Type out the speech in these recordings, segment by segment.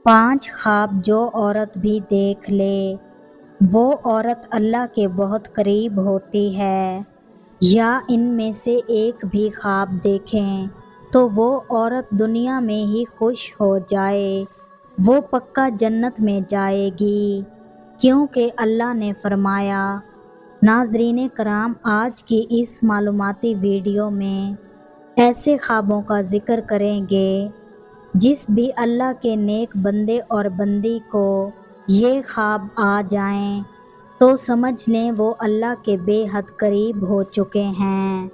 5 خواب جو عورت بھی دیکھ لے وہ عورت اللہ کے بہت قریب ہوتی ہے، یا ان میں سے ایک بھی خواب دیکھیں تو وہ عورت دنیا میں ہی خوش ہو جائے، وہ پکا جنت میں جائے گی، کیونکہ اللہ نے فرمایا۔ ناظرین کرام، آج کی اس معلوماتی ویڈیو میں ایسے خوابوں کا ذکر کریں گے جس بھی اللہ کے نیک بندے اور بندی کو یہ خواب آ جائیں تو سمجھ لیں وہ اللہ کے بے حد قریب ہو چکے ہیں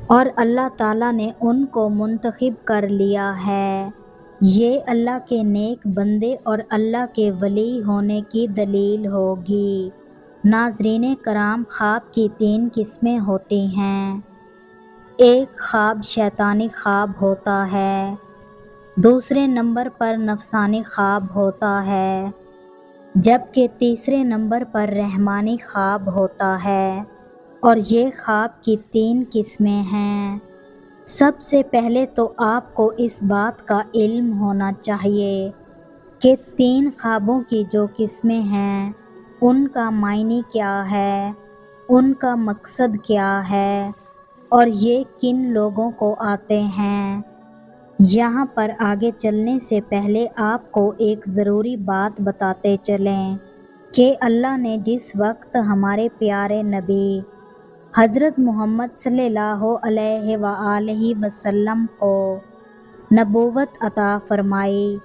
اور اللہ تعالیٰ نے ان کو منتخب کر لیا ہے۔ یہ اللہ کے نیک بندے اور اللہ کے ولی ہونے کی دلیل ہوگی۔ ناظرین کرام، خواب کی 3 قسمیں ہوتی ہیں۔ ایک خواب شیطانی خواب ہوتا ہے، دوسرے نمبر پر نفسانی خواب ہوتا ہے، جبکہ تیسرے نمبر پر رحمانی خواب ہوتا ہے، اور یہ خواب کی 3 قسمیں ہیں۔ سب سے پہلے تو آپ کو اس بات کا علم ہونا چاہیے کہ 3 خوابوں کی جو قسمیں ہیں ان کا معنی کیا ہے، ان کا مقصد کیا ہے اور یہ کن لوگوں کو آتے ہیں۔ یہاں پر آگے چلنے سے پہلے آپ کو ایک ضروری بات بتاتے چلیں کہ اللہ نے جس وقت ہمارے پیارے نبی حضرت محمد صلی اللہ علیہ وآلہ وسلم کو نبوت عطا فرمائی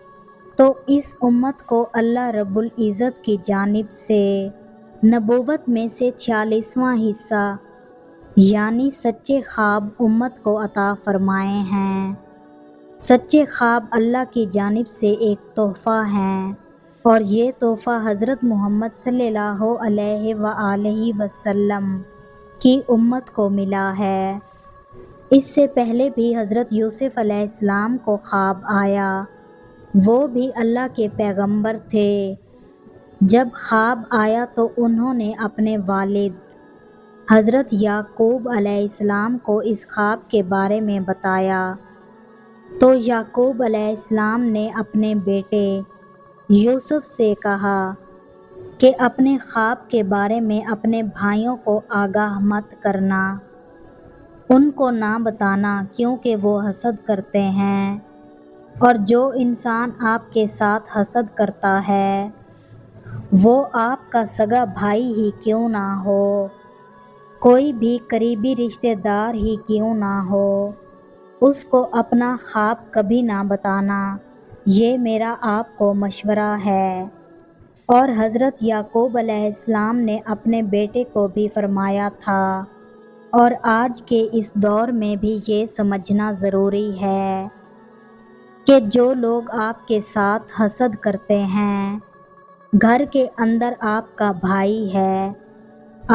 تو اس امت کو اللہ رب العزت کی جانب سے نبوت میں سے 46واں حصہ یعنی سچے خواب امت کو عطا فرمائے ہیں۔ سچے خواب اللہ کی جانب سے ایک تحفہ ہیں اور یہ تحفہ حضرت محمد صلی اللہ علیہ وآلہ وسلم کی امت کو ملا ہے۔ اس سے پہلے بھی حضرت یوسف علیہ السلام کو خواب آیا، وہ بھی اللہ کے پیغمبر تھے۔ جب خواب آیا تو انہوں نے اپنے والد حضرت یعقوب علیہ السلام کو اس خواب کے بارے میں بتایا تو یعقوب علیہ السلام نے اپنے بیٹے یوسف سے کہا کہ اپنے خواب کے بارے میں اپنے بھائیوں کو آگاہ مت کرنا، ان کو نہ بتانا، کیونکہ وہ حسد کرتے ہیں، اور جو انسان آپ کے ساتھ حسد کرتا ہے وہ آپ کا سگا بھائی ہی کیوں نہ ہو، کوئی بھی قریبی رشتہ دار ہی کیوں نہ ہو، اس کو اپنا خواب کبھی نہ بتانا، یہ میرا آپ کو مشورہ ہے۔ اور حضرت یعقوب علیہ السلام نے اپنے بیٹے کو بھی فرمایا تھا، اور آج کے اس دور میں بھی یہ سمجھنا ضروری ہے کہ جو لوگ آپ کے ساتھ حسد کرتے ہیں، گھر کے اندر آپ کا بھائی ہے،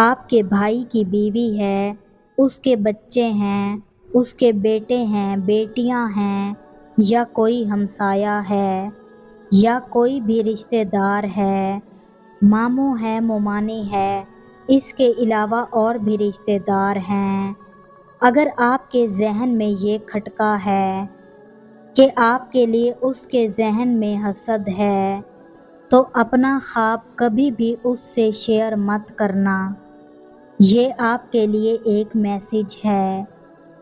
آپ کے بھائی کی بیوی ہے، اس کے بچے ہیں، اس کے بیٹے ہیں، بیٹیاں ہیں، یا کوئی ہمسایہ ہے، یا کوئی بھی رشتہ دار ہے، ماموں ہے، ممانی ہے، اس کے علاوہ اور بھی رشتہ دار ہیں۔ اگر آپ کے ذہن میں یہ کھٹکا ہے کہ آپ کے لیے اس کے ذہن میں حسد ہے تو اپنا خواب کبھی بھی اس سے شیئر مت کرنا، یہ آپ کے لیے ایک میسج ہے۔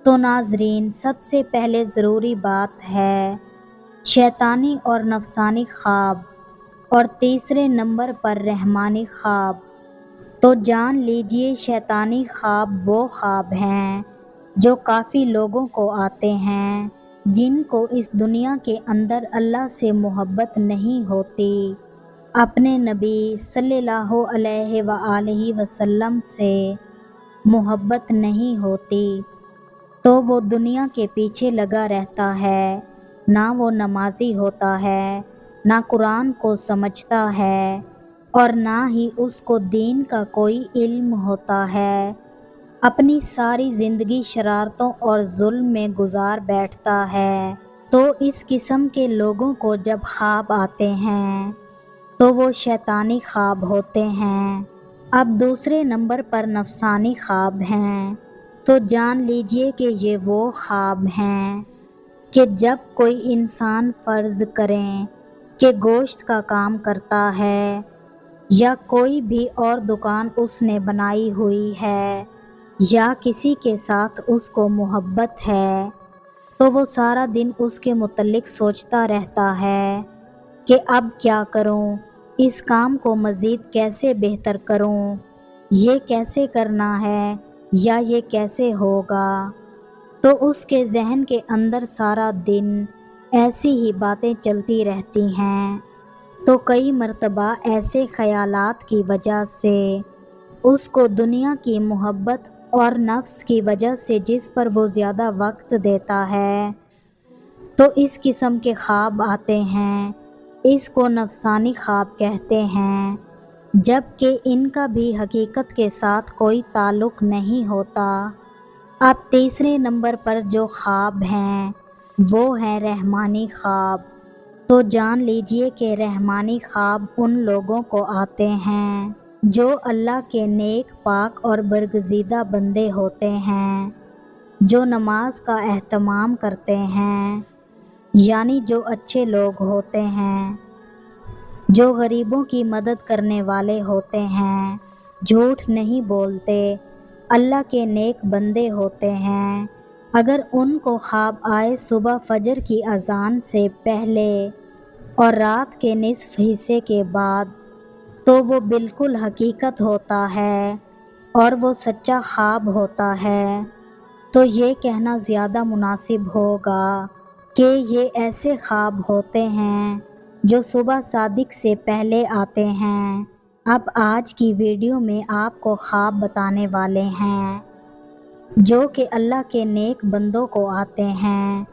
تو ناظرین، سب سے پہلے ضروری بات ہے شیطانی اور نفسانی خواب، اور تیسرے نمبر پر رحمانی خواب۔ تو جان لیجئے شیطانی خواب وہ خواب ہیں جو کافی لوگوں کو آتے ہیں جن کو اس دنیا کے اندر اللہ سے محبت نہیں ہوتی، اپنے نبی صلی اللہ علیہ وآلہ وسلم سے محبت نہیں ہوتی، تو وہ دنیا کے پیچھے لگا رہتا ہے، نہ وہ نمازی ہوتا ہے، نہ قرآن کو سمجھتا ہے، اور نہ ہی اس کو دین کا کوئی علم ہوتا ہے، اپنی ساری زندگی شرارتوں اور ظلم میں گزار بیٹھتا ہے۔ تو اس قسم کے لوگوں کو جب خواب آتے ہیں تو وہ شیطانی خواب ہوتے ہیں۔ اب دوسرے نمبر پر نفسانی خواب ہیں، تو جان لیجئے کہ یہ وہ خواب ہیں کہ جب کوئی انسان فرض کریں کہ گوشت کا کام کرتا ہے یا کوئی بھی اور دکان اس نے بنائی ہوئی ہے یا کسی کے ساتھ اس کو محبت ہے، تو وہ سارا دن اس کے متعلق سوچتا رہتا ہے کہ اب کیا کروں، اس کام کو مزید کیسے بہتر کروں، یہ کیسے کرنا ہے یا یہ کیسے ہوگا۔ تو اس کے ذہن کے اندر سارا دن ایسی ہی باتیں چلتی رہتی ہیں۔ تو کئی مرتبہ ایسے خیالات کی وجہ سے اس کو دنیا کی محبت اور نفس کی وجہ سے جس پر وہ زیادہ وقت دیتا ہے، تو اس قسم کے خواب آتے ہیں۔ اس کو نفسانی خواب کہتے ہیں، جبکہ ان کا بھی حقیقت کے ساتھ کوئی تعلق نہیں ہوتا۔ اب تیسرے نمبر پر جو خواب ہیں وہ ہیں رحمانی خواب۔ تو جان لیجئے کہ رحمانی خواب ان لوگوں کو آتے ہیں جو اللہ کے نیک، پاک اور برگزیدہ بندے ہوتے ہیں، جو نماز کا اہتمام کرتے ہیں، یعنی جو اچھے لوگ ہوتے ہیں، جو غریبوں کی مدد کرنے والے ہوتے ہیں، جھوٹ نہیں بولتے، اللہ کے نیک بندے ہوتے ہیں۔ اگر ان کو خواب آئے صبح فجر کی اذان سے پہلے اور رات کے نصف حصے کے بعد، تو وہ بالکل حقیقت ہوتا ہے اور وہ سچا خواب ہوتا ہے۔ تو یہ کہنا زیادہ مناسب ہوگا کہ یہ ایسے خواب ہوتے ہیں جو صبح صادق سے پہلے آتے ہیں۔ اب آج کی ویڈیو میں آپ کو خواب بتانے والے ہیں جو کہ اللہ کے نیک بندوں کو آتے ہیں۔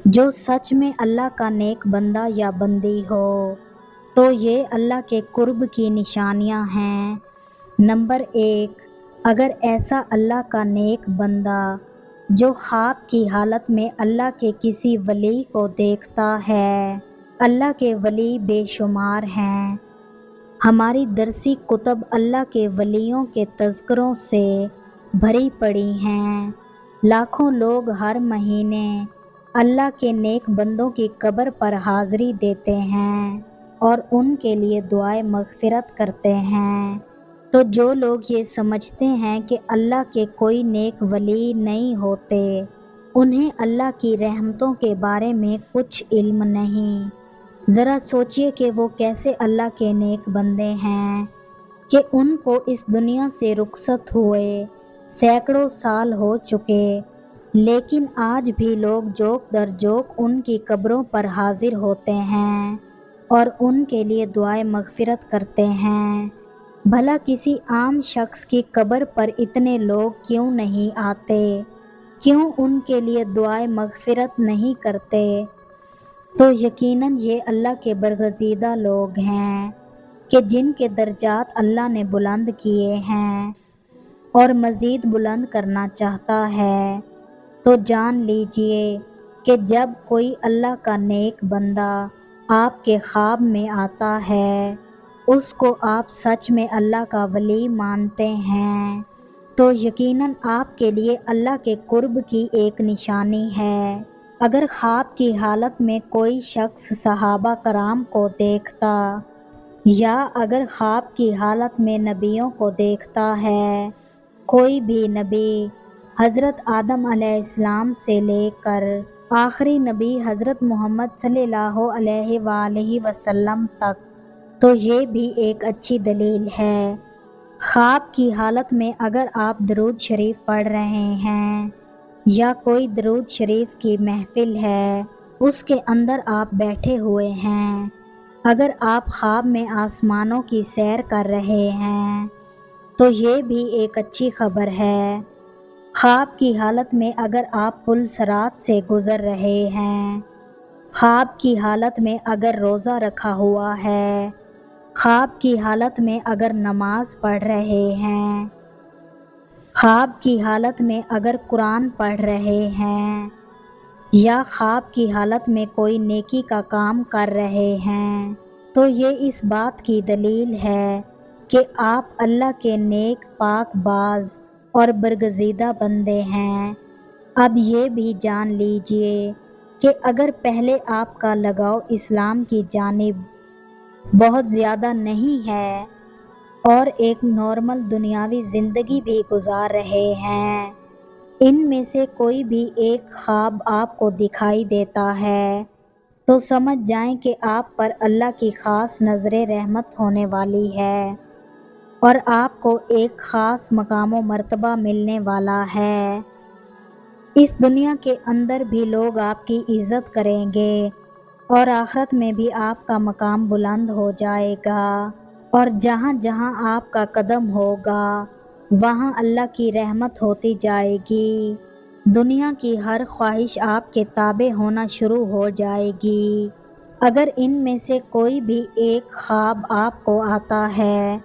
جو سچ میں اللہ کا نیک بندہ یا بندی ہو تو یہ اللہ کے قرب کی نشانیاں ہیں۔ نمبر 1، اگر ایسا اللہ کا نیک بندہ جو خواب کی حالت میں اللہ کے کسی ولی کو دیکھتا ہے، اللہ کے ولی بے شمار ہیں۔ ہماری درسی کتب اللہ کے ولیوں کے تذکروں سے بھری پڑی ہیں۔ لاکھوں لوگ ہر مہینے اللہ کے نیک بندوں کی قبر پر حاضری دیتے ہیں اور ان کے لیے دعائے مغفرت کرتے ہیں۔ تو جو لوگ یہ سمجھتے ہیں کہ اللہ کے کوئی نیک ولی نہیں ہوتے، انہیں اللہ کی رحمتوں کے بارے میں کچھ علم نہیں۔ ذرا سوچئے کہ وہ کیسے اللہ کے نیک بندے ہیں کہ ان کو اس دنیا سے رخصت ہوئے سینکڑوں سال ہو چکے، لیکن آج بھی لوگ جوک در جوک ان کی قبروں پر حاضر ہوتے ہیں اور ان کے لیے دعائے مغفرت کرتے ہیں۔ بھلا کسی عام شخص کی قبر پر اتنے لوگ کیوں نہیں آتے؟ کیوں ان کے لیے دعائے مغفرت نہیں کرتے؟ تو یقیناً یہ اللہ کے برگزیدہ لوگ ہیں کہ جن کے درجات اللہ نے بلند کیے ہیں اور مزید بلند کرنا چاہتا ہے۔ تو جان لیجئے کہ جب کوئی اللہ کا نیک بندہ آپ کے خواب میں آتا ہے، اس کو آپ سچ میں اللہ کا ولی مانتے ہیں، تو یقیناً آپ کے لیے اللہ کے قرب کی ایک نشانی ہے۔ اگر خواب کی حالت میں کوئی شخص صحابہ کرام کو دیکھتا یا اگر خواب کی حالت میں نبیوں کو دیکھتا ہے، کوئی بھی نبی حضرت آدم علیہ السلام سے لے کر آخری نبی حضرت محمد صلی اللہ علیہ وآلہ وسلم تک، تو یہ بھی ایک اچھی دلیل ہے۔ خواب کی حالت میں اگر آپ درود شریف پڑھ رہے ہیں یا کوئی درود شریف کی محفل ہے، اس کے اندر آپ بیٹھے ہوئے ہیں، اگر آپ خواب میں آسمانوں کی سیر کر رہے ہیں، تو یہ بھی ایک اچھی خبر ہے۔ خواب کی حالت میں اگر آپ پل صراط سے گزر رہے ہیں، خواب کی حالت میں اگر روزہ رکھا ہوا ہے، خواب کی حالت میں اگر نماز پڑھ رہے ہیں، خواب کی حالت میں اگر قرآن پڑھ رہے ہیں یا خواب کی حالت میں کوئی نیکی کا کام کر رہے ہیں، تو یہ اس بات کی دلیل ہے کہ آپ اللہ کے نیک، پاک باز اور برگزیدہ بندے ہیں۔ اب یہ بھی جان لیجئے کہ اگر پہلے آپ کا لگاؤ اسلام کی جانب بہت زیادہ نہیں ہے اور ایک نارمل دنیاوی زندگی بھی گزار رہے ہیں، ان میں سے کوئی بھی ایک خواب آپ کو دکھائی دیتا ہے تو سمجھ جائیں کہ آپ پر اللہ کی خاص نظر رحمت ہونے والی ہے اور آپ کو ایک خاص مقام و مرتبہ ملنے والا ہے۔ اس دنیا کے اندر بھی لوگ آپ کی عزت کریں گے اور آخرت میں بھی آپ کا مقام بلند ہو جائے گا، اور جہاں جہاں آپ کا قدم ہوگا وہاں اللہ کی رحمت ہوتی جائے گی۔ دنیا کی ہر خواہش آپ کے تابع ہونا شروع ہو جائے گی۔ اگر ان میں سے کوئی بھی ایک خواب آپ کو آتا ہے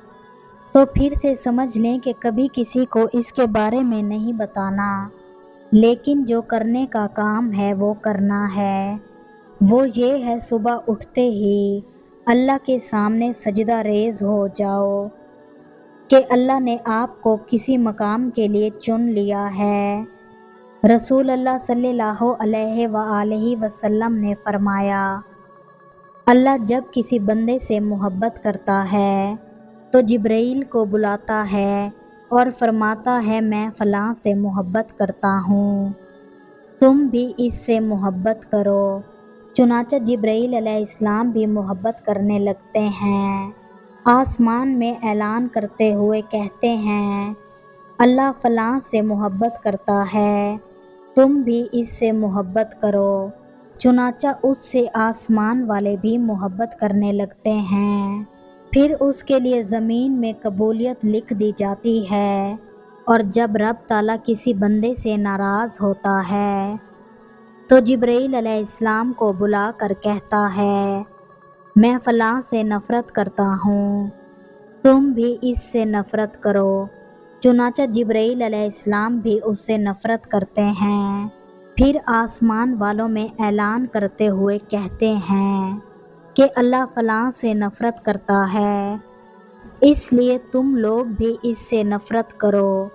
تو پھر سے سمجھ لیں کہ کبھی کسی کو اس کے بارے میں نہیں بتانا، لیکن جو کرنے کا کام ہے وہ کرنا ہے۔ وہ یہ ہے صبح اٹھتے ہی اللہ کے سامنے سجدہ ریز ہو جاؤ کہ اللہ نے آپ کو کسی مقام کے لیے چن لیا ہے۔ رسول اللہ صلی اللہ علیہ وآلہ وسلم نے فرمایا، اللہ جب کسی بندے سے محبت کرتا ہے تو جبرائیل کو بلاتا ہے اور فرماتا ہے میں فلاں سے محبت کرتا ہوں، تم بھی اس سے محبت کرو۔ چنانچہ جبرائیل علیہ السلام بھی محبت کرنے لگتے ہیں، آسمان میں اعلان کرتے ہوئے کہتے ہیں اللہ فلاں سے محبت کرتا ہے، تم بھی اس سے محبت کرو۔ چنانچہ اس سے آسمان والے بھی محبت کرنے لگتے ہیں، پھر اس کے لیے زمین میں قبولیت لکھ دی جاتی ہے، اور جب رب تعالیٰ کسی بندے سے ناراض ہوتا ہے تو جبرائیل علیہ السلام کو بلا کر کہتا ہے میں فلاں سے نفرت کرتا ہوں، تم بھی اس سے نفرت کرو۔ چنانچہ جبرائیل علیہ السلام بھی اس سے نفرت کرتے ہیں، پھر آسمان والوں میں اعلان کرتے ہوئے کہتے ہیں کہ اللہ فلاں سے نفرت کرتا ہے، اس لیے تم لوگ بھی اس سے نفرت کرو۔